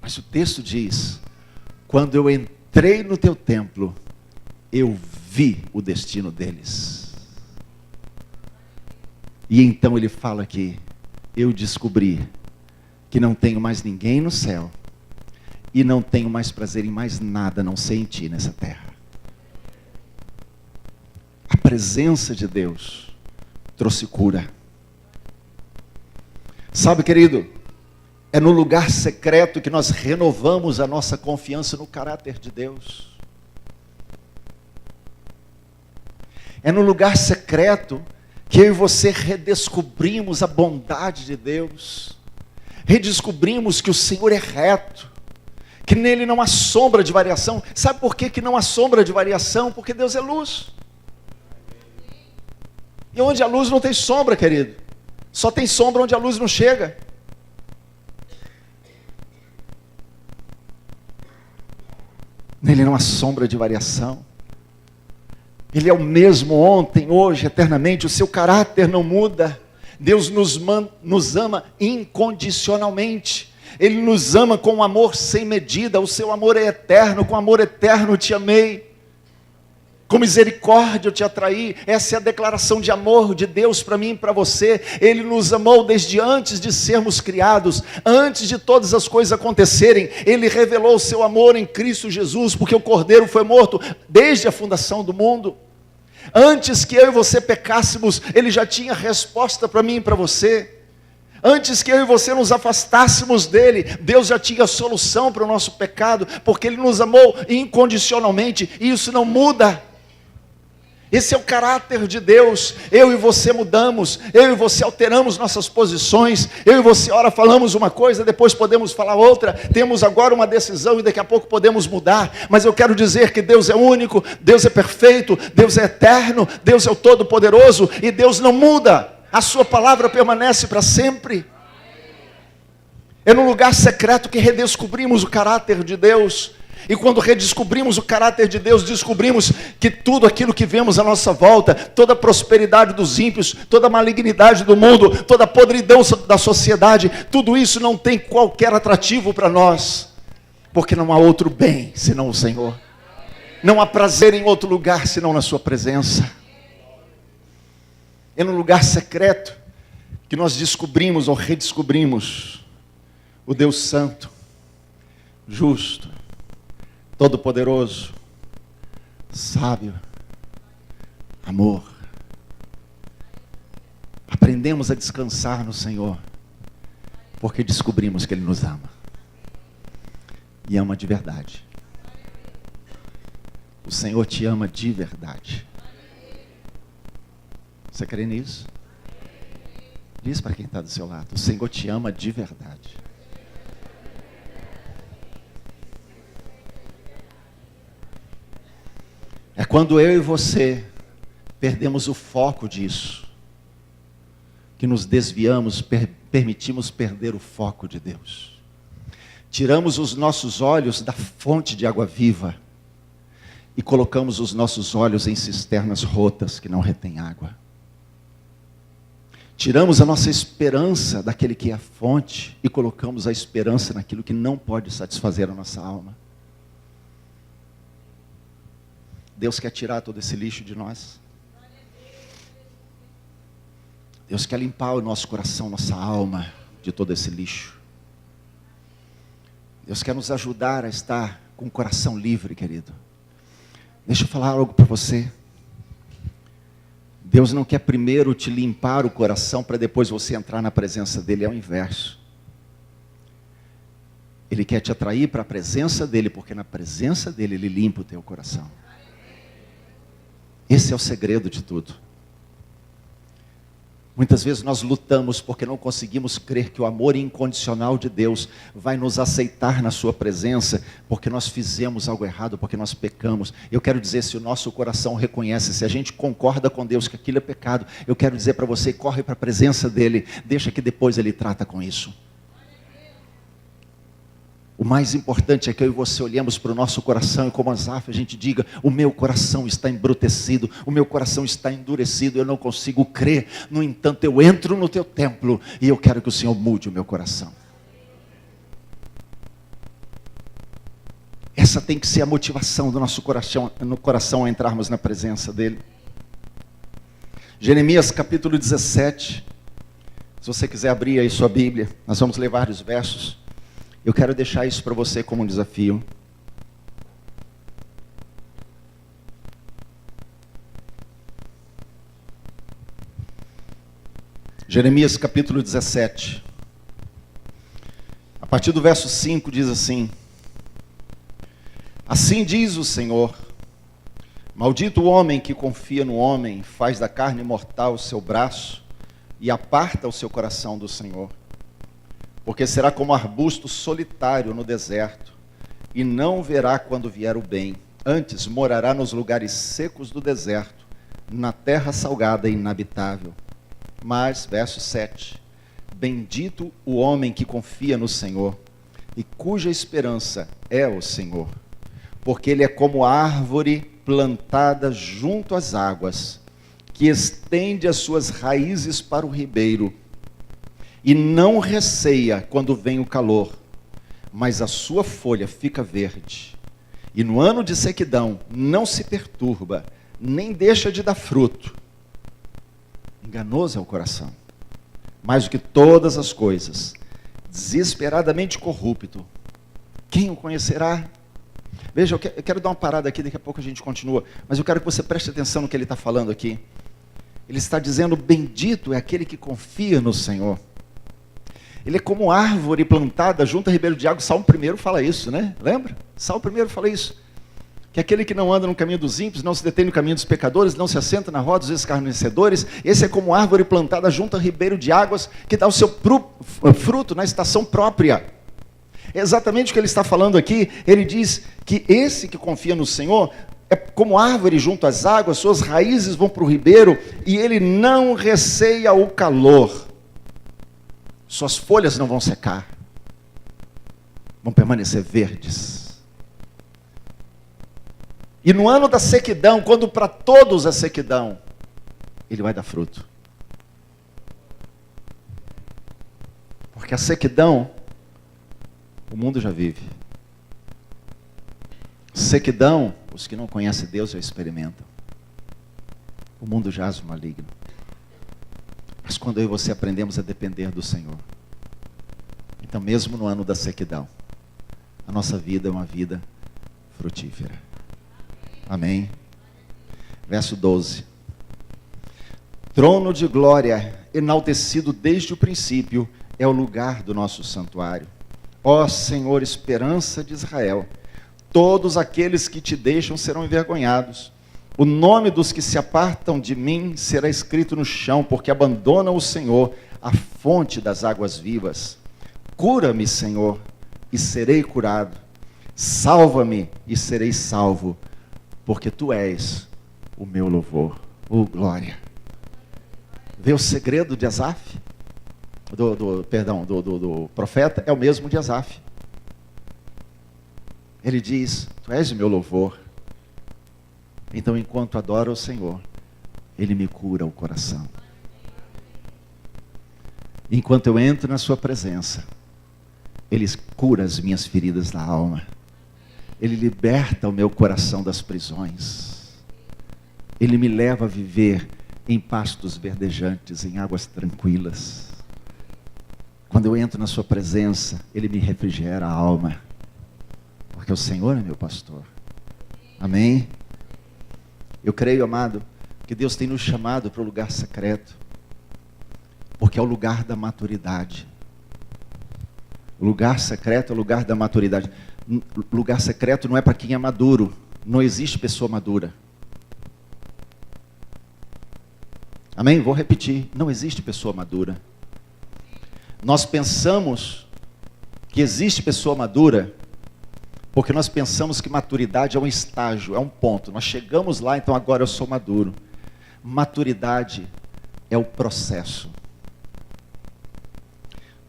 Mas o texto diz, quando eu entrei no teu templo, eu vi o destino deles. E então ele fala aqui, eu descobri que não tenho mais ninguém no céu, e não tenho mais prazer em mais nada, a não ser em ti nessa terra. A presença de Deus trouxe cura. Sabe, querido, é no lugar secreto que nós renovamos a nossa confiança no caráter de Deus. É no lugar secreto que eu e você redescobrimos a bondade de Deus. Redescobrimos que o Senhor é reto, que nele não há sombra de variação. Sabe por que não há sombra de variação? Porque Deus é luz. E onde a luz não tem sombra, querido, só tem sombra onde a luz não chega. Nele não há sombra de variação. Ele é o mesmo ontem, hoje, eternamente. O seu caráter não muda. Deus nos ama incondicionalmente. Ele nos ama com um amor sem medida. O seu amor é eterno. Com amor eterno te amei. Com misericórdia eu te atraí. Essa é a declaração de amor de Deus para mim e para você. Ele nos amou desde antes de sermos criados. Antes de todas as coisas acontecerem. Ele revelou o seu amor em Cristo Jesus. Porque o Cordeiro foi morto desde a fundação do mundo. Antes que eu e você pecássemos, Ele já tinha resposta para mim e para você. Antes que eu e você nos afastássemos dele, Deus já tinha a solução para o nosso pecado, porque ele nos amou incondicionalmente, e isso não muda. Esse é o caráter de Deus. Eu e você mudamos, eu e você alteramos nossas posições, eu e você ora falamos uma coisa, depois podemos falar outra, temos agora uma decisão e daqui a pouco podemos mudar, mas eu quero dizer que Deus é único, Deus é perfeito, Deus é eterno, Deus é o Todo-Poderoso, e Deus não muda, a sua palavra permanece para sempre. É no lugar secreto que redescobrimos o caráter de Deus. E quando redescobrimos o caráter de Deus, descobrimos que tudo aquilo que vemos à nossa volta, toda a prosperidade dos ímpios, toda a malignidade do mundo, toda a podridão da sociedade, tudo isso não tem qualquer atrativo para nós, porque não há outro bem senão o Senhor. Não há prazer em outro lugar senão na sua presença. É no lugar secreto que nós descobrimos ou redescobrimos o Deus Santo, justo, Todo-Poderoso, sábio, amor. Aprendemos a descansar no Senhor, porque descobrimos que Ele nos ama, e ama de verdade. O Senhor te ama de verdade. Você crê nisso? Diz para quem está do seu lado: o Senhor te ama de verdade. É quando eu e você perdemos o foco disso, que nos desviamos, permitimos perder o foco de Deus. Tiramos os nossos olhos da fonte de água viva e colocamos os nossos olhos em cisternas rotas que não retêm água. Tiramos a nossa esperança daquele que é a fonte e colocamos a esperança naquilo que não pode satisfazer a nossa alma. Deus quer tirar todo esse lixo de nós. Deus quer limpar o nosso coração, nossa alma de todo esse lixo. Deus quer nos ajudar a estar com o coração livre, querido. Deixa eu falar algo para você. Deus não quer primeiro te limpar o coração para depois você entrar na presença dele, é o inverso. Ele quer te atrair para a presença dele, porque na presença dele ele limpa o teu coração. Esse é o segredo de tudo. Muitas vezes nós lutamos porque não conseguimos crer que o amor incondicional de Deus vai nos aceitar na sua presença, porque nós fizemos algo errado, porque nós pecamos. Eu quero dizer, se o nosso coração reconhece, se a gente concorda com Deus que aquilo é pecado, eu quero dizer para você, corre para a presença dele, deixa que depois ele trata com isso. O mais importante é que eu e você olhemos para o nosso coração e como Asaf a gente diga: o meu coração está embrutecido, o meu coração está endurecido, eu não consigo crer, no entanto eu entro no teu templo e eu quero que o Senhor mude o meu coração. Essa tem que ser a motivação do nosso coração, no coração ao entrarmos na presença dele. Jeremias capítulo 17, se você quiser abrir aí sua Bíblia, nós vamos ler vários versos. Eu quero deixar isso para você como um desafio. Jeremias capítulo 17. A partir do verso 5 diz assim: assim diz o Senhor: maldito o homem que confia no homem, faz da carne mortal o seu braço e aparta o seu coração do Senhor. Porque será como arbusto solitário no deserto, e não verá quando vier o bem. Antes morará nos lugares secos do deserto, na terra salgada e inabitável. Mas, verso 7, bendito o homem que confia no Senhor, e cuja esperança é o Senhor. Porque ele é como árvore plantada junto às águas, que estende as suas raízes para o ribeiro, e não receia quando vem o calor, mas a sua folha fica verde. E no ano de sequidão não se perturba, nem deixa de dar fruto. Enganoso é o coração, mais do que todas as coisas, desesperadamente corrupto. Quem o conhecerá? Veja, eu quero dar uma parada aqui, daqui a pouco a gente continua, mas eu quero que você preste atenção no que ele está falando aqui. Ele está dizendo: bendito é aquele que confia no Senhor. Ele é como árvore plantada junto a ribeiro de água. Salmo 1 fala isso, né? Lembra? Salmo 1 fala isso. Que aquele que não anda no caminho dos ímpios, não se detém no caminho dos pecadores, não se assenta na roda dos escarnecedores, esse é como árvore plantada junto a ribeiro de águas, que dá o seu fruto na estação própria. É exatamente o que ele está falando aqui. Ele diz que esse que confia no Senhor é como árvore junto às águas, suas raízes vão para o ribeiro, e ele não receia o calor. Suas folhas não vão secar, vão permanecer verdes. E no ano da sequidão, quando para todos é sequidão, ele vai dar fruto. Porque a sequidão, o mundo já vive. Sequidão, os que não conhecem Deus já experimentam. O mundo jaz o maligno. Mas quando eu e você aprendemos a depender do Senhor, então mesmo no ano da sequidão, a nossa vida é uma vida frutífera. Amém. Verso 12. Trono de glória, enaltecido desde o princípio, é o lugar do nosso santuário. Ó Senhor, esperança de Israel, todos aqueles que te deixam serão envergonhados. O nome dos que se apartam de mim será escrito no chão, porque abandonam o Senhor, a fonte das águas vivas. Cura-me, Senhor, e serei curado. Salva-me e serei salvo, porque tu és o meu louvor. Oh, glória. Vê o segredo de Asaf? Do profeta, é o mesmo de Asaf. Ele diz, tu és o meu louvor. Então, enquanto adoro o Senhor, Ele me cura o coração. Enquanto eu entro na sua presença, Ele cura as minhas feridas da alma. Ele liberta o meu coração das prisões. Ele me leva a viver em pastos verdejantes, em águas tranquilas. Quando eu entro na sua presença, Ele me refrigera a alma. Porque o Senhor é meu pastor. Amém? Eu creio, amado, que Deus tem nos chamado para o lugar secreto. Porque é o lugar da maturidade. O lugar secreto é o lugar da maturidade. Lugar secreto não é para quem é maduro. Não existe pessoa madura. Amém? Vou repetir. Não existe pessoa madura. Nós pensamos que existe pessoa madura porque nós pensamos que maturidade é um estágio, é um ponto. Nós chegamos lá, então agora eu sou maduro. Maturidade é o processo.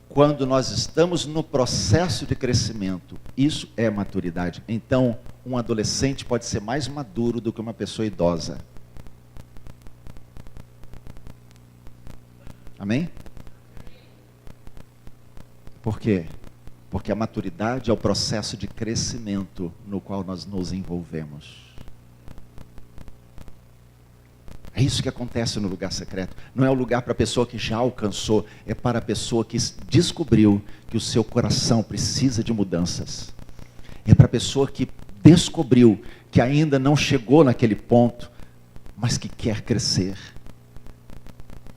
Quando nós estamos no processo de crescimento, isso é maturidade. Então, um adolescente pode ser mais maduro do que uma pessoa idosa. Amém? Por quê? Porque a maturidade é o processo de crescimento no qual nós nos envolvemos. É isso que acontece no lugar secreto. Não é o lugar para a pessoa que já alcançou, é para a pessoa que descobriu que o seu coração precisa de mudanças. É para a pessoa que descobriu que ainda não chegou naquele ponto, mas que quer crescer,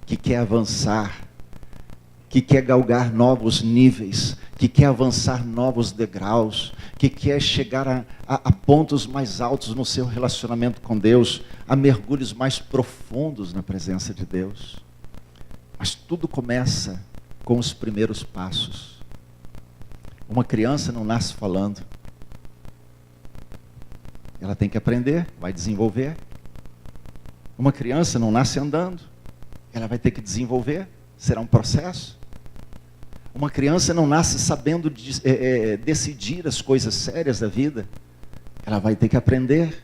que quer avançar, que quer galgar novos níveis, que quer avançar novos degraus, que quer chegar a pontos mais altos no seu relacionamento com Deus, a mergulhos mais profundos na presença de Deus. Mas tudo começa com os primeiros passos. Uma criança não nasce falando. Ela tem que aprender, vai desenvolver. Uma criança não nasce andando. Ela vai ter que desenvolver, será um processo. Uma criança não nasce sabendo decidir as coisas sérias da vida. Ela vai ter que aprender.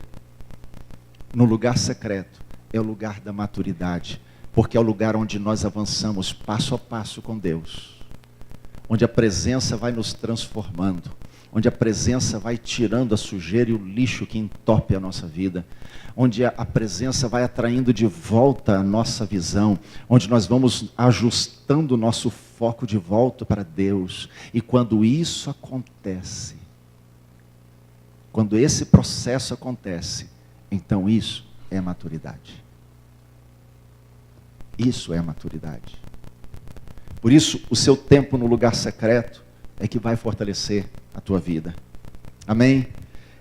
No lugar secreto é o lugar da maturidade, porque é o lugar onde nós avançamos passo a passo com Deus, onde a presença vai nos transformando, onde a presença vai tirando a sujeira e o lixo que entope a nossa vida, onde a presença vai atraindo de volta a nossa visão, onde nós vamos ajustando o nosso foco de volta para Deus. E quando isso acontece, quando esse processo acontece, então isso é maturidade. Isso é maturidade. Por isso, o seu tempo no lugar secreto é que vai fortalecer a tua vida. Amém?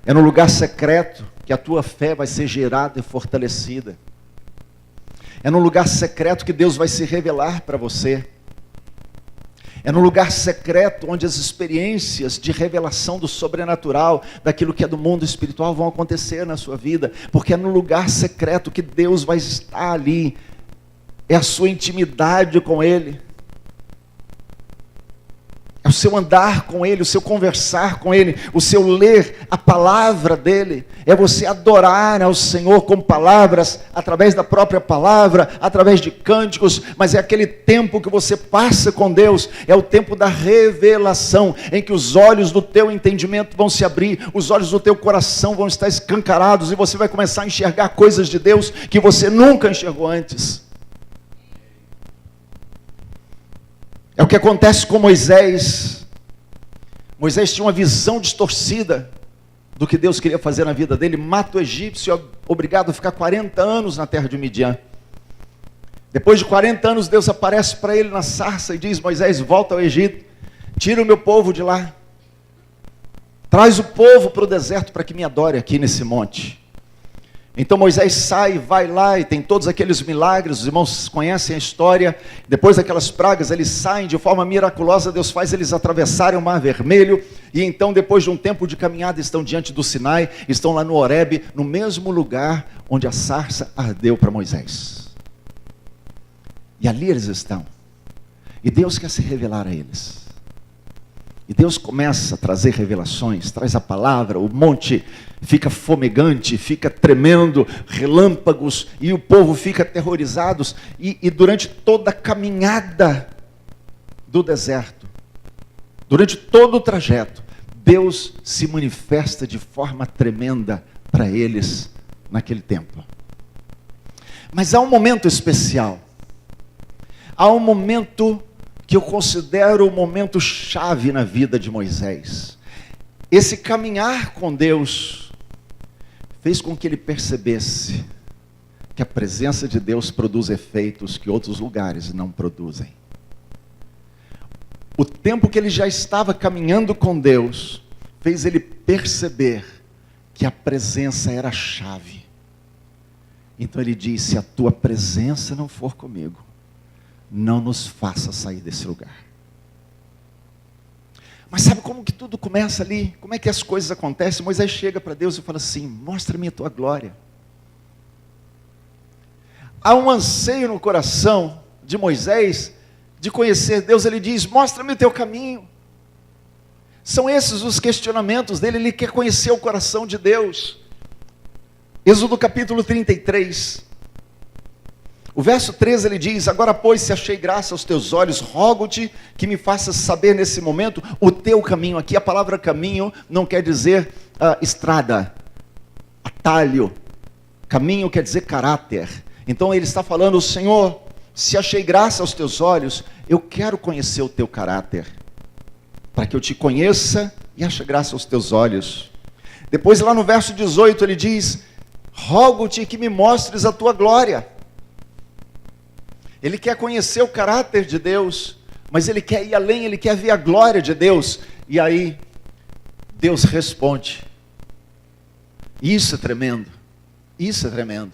É no lugar secreto que a tua fé vai ser gerada e fortalecida. É no lugar secreto que Deus vai se revelar para você. É no lugar secreto onde as experiências de revelação do sobrenatural, daquilo que é do mundo espiritual, vão acontecer na sua vida. Porque é no lugar secreto que Deus vai estar ali. É a sua intimidade com Ele. É o seu andar com Ele, o seu conversar com Ele, o seu ler a palavra dEle. É você adorar ao Senhor com palavras, através da própria palavra, através de cânticos. Mas é aquele tempo que você passa com Deus, é o tempo da revelação, em que os olhos do teu entendimento vão se abrir, os olhos do teu coração vão estar escancarados, e você vai começar a enxergar coisas de Deus que você nunca enxergou antes. É o que acontece com Moisés. Moisés tinha uma visão distorcida do que Deus queria fazer na vida dele. Mata o egípcio, obrigado a ficar 40 anos na terra de Midian. Depois de 40 anos, Deus aparece para ele na sarça e diz: Moisés, volta ao Egito, tira o meu povo de lá, traz o povo para o deserto para que me adore aqui nesse monte. Então Moisés sai, vai lá e tem todos aqueles milagres. Os irmãos conhecem a história. Depois daquelas pragas, eles saem de forma miraculosa. Deus faz eles atravessarem o Mar Vermelho. E então, depois de um tempo de caminhada, estão diante do Sinai, estão lá no Horebe, no mesmo lugar onde a sarça ardeu para Moisés. E ali eles estão. E Deus quer se revelar a eles. E Deus começa a trazer revelações, traz a palavra, o monte fica fumegante, fica tremendo, relâmpagos, e o povo fica aterrorizado. E durante toda a caminhada do deserto, durante todo o trajeto, Deus se manifesta de forma tremenda para eles naquele tempo. Mas há um momento especial, há um momento que eu considero o momento chave na vida de Moisés. Esse caminhar com Deus fez com que ele percebesse que a presença de Deus produz efeitos que outros lugares não produzem. O tempo que ele já estava caminhando com Deus fez ele perceber que a presença era a chave. Então ele disse: se a tua presença não for comigo, não nos faça sair desse lugar. Mas sabe como que tudo começa ali? Como é que as coisas acontecem? Moisés chega para Deus e fala assim: mostra-me a tua glória. Há um anseio no coração de Moisés de conhecer Deus. Ele diz: mostra-me o teu caminho. São esses os questionamentos dele. Ele quer conhecer o coração de Deus. Êxodo capítulo 33. O verso 13 ele diz: agora pois, se achei graça aos teus olhos, rogo-te que me faças saber nesse momento o teu caminho. Aqui a palavra caminho não quer dizer estrada, atalho. Caminho quer dizer caráter. Então ele está falando: Senhor, se achei graça aos teus olhos, eu quero conhecer o teu caráter, para que eu te conheça e ache graça aos teus olhos. Depois lá no verso 18 ele diz: rogo-te que me mostres a tua glória. Ele quer conhecer o caráter de Deus, mas ele quer ir além, ele quer ver a glória de Deus. E aí, Deus responde. Isso é tremendo, isso é tremendo.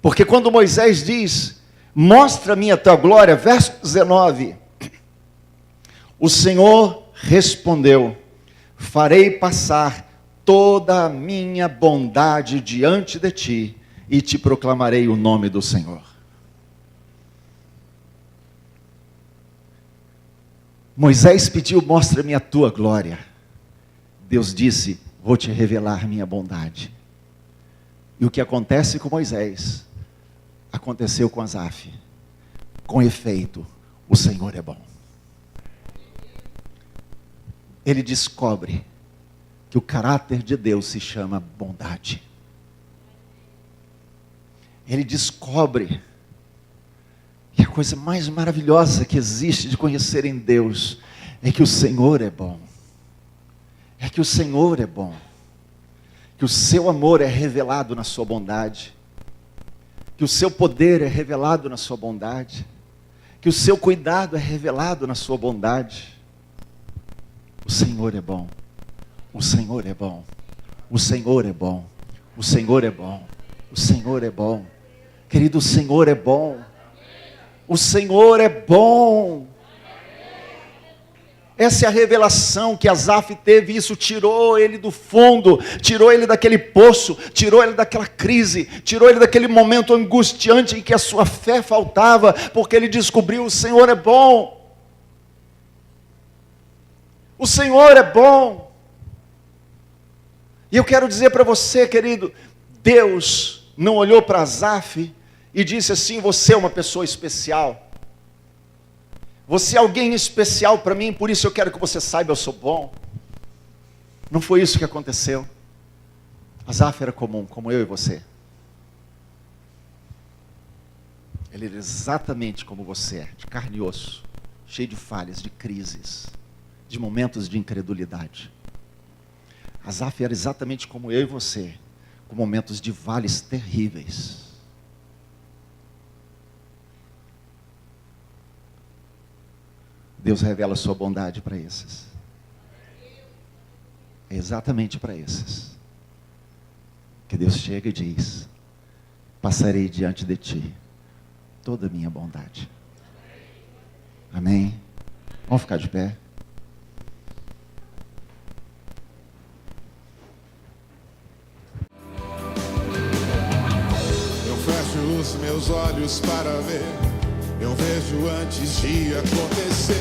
Porque quando Moisés diz: mostra-me a tua glória, verso 19, o Senhor respondeu: farei passar toda a minha bondade diante de ti, e te proclamarei o nome do Senhor. Moisés pediu: mostra-me a tua glória. Deus disse: vou te revelar minha bondade. E o que acontece com Moisés, aconteceu com Asaf. Com efeito, o Senhor é bom. Ele descobre que o caráter de Deus se chama bondade. Ele descobre que a coisa mais maravilhosa que existe de conhecer em Deus é que o Senhor é bom. É que o Senhor é bom. Que o seu amor é revelado na sua bondade. Que o seu poder é revelado na sua bondade. que o seu cuidado é revelado na sua bondade. O Senhor é bom, o Senhor é bom, o Senhor é bom, o Senhor é bom, o Senhor é bom. Querido, o Senhor é bom, o Senhor é bom. Essa é a revelação que Asaf teve, isso tirou ele do fundo, tirou ele daquele poço, tirou ele daquela crise, tirou ele daquele momento angustiante em que a sua fé faltava, porque ele descobriu: o Senhor é bom. O Senhor é bom. E eu quero dizer para você, querido, Deus não olhou para Asaf e disse assim: você é uma pessoa especial. Você é alguém especial para mim, por isso eu quero que você saiba, eu sou bom. Não foi isso que aconteceu. Asaf era comum, como eu e você. Ele era exatamente como você é, de carne e osso, cheio de falhas, de crises, de momentos de incredulidade. Asaf era exatamente como eu e você, com momentos de vales terríveis. Deus revela a sua bondade para esses. É exatamente para esses que Deus chega e diz: passarei diante de ti toda a minha bondade. Amém? Vamos ficar de pé. Eu fecho os meus olhos para ver, eu vejo antes de acontecer.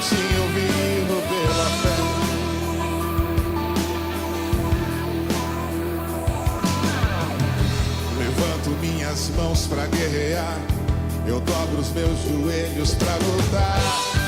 Sim, eu vivo pela fé. Levanto minhas mãos para guerrear, eu dobro os meus joelhos para lutar.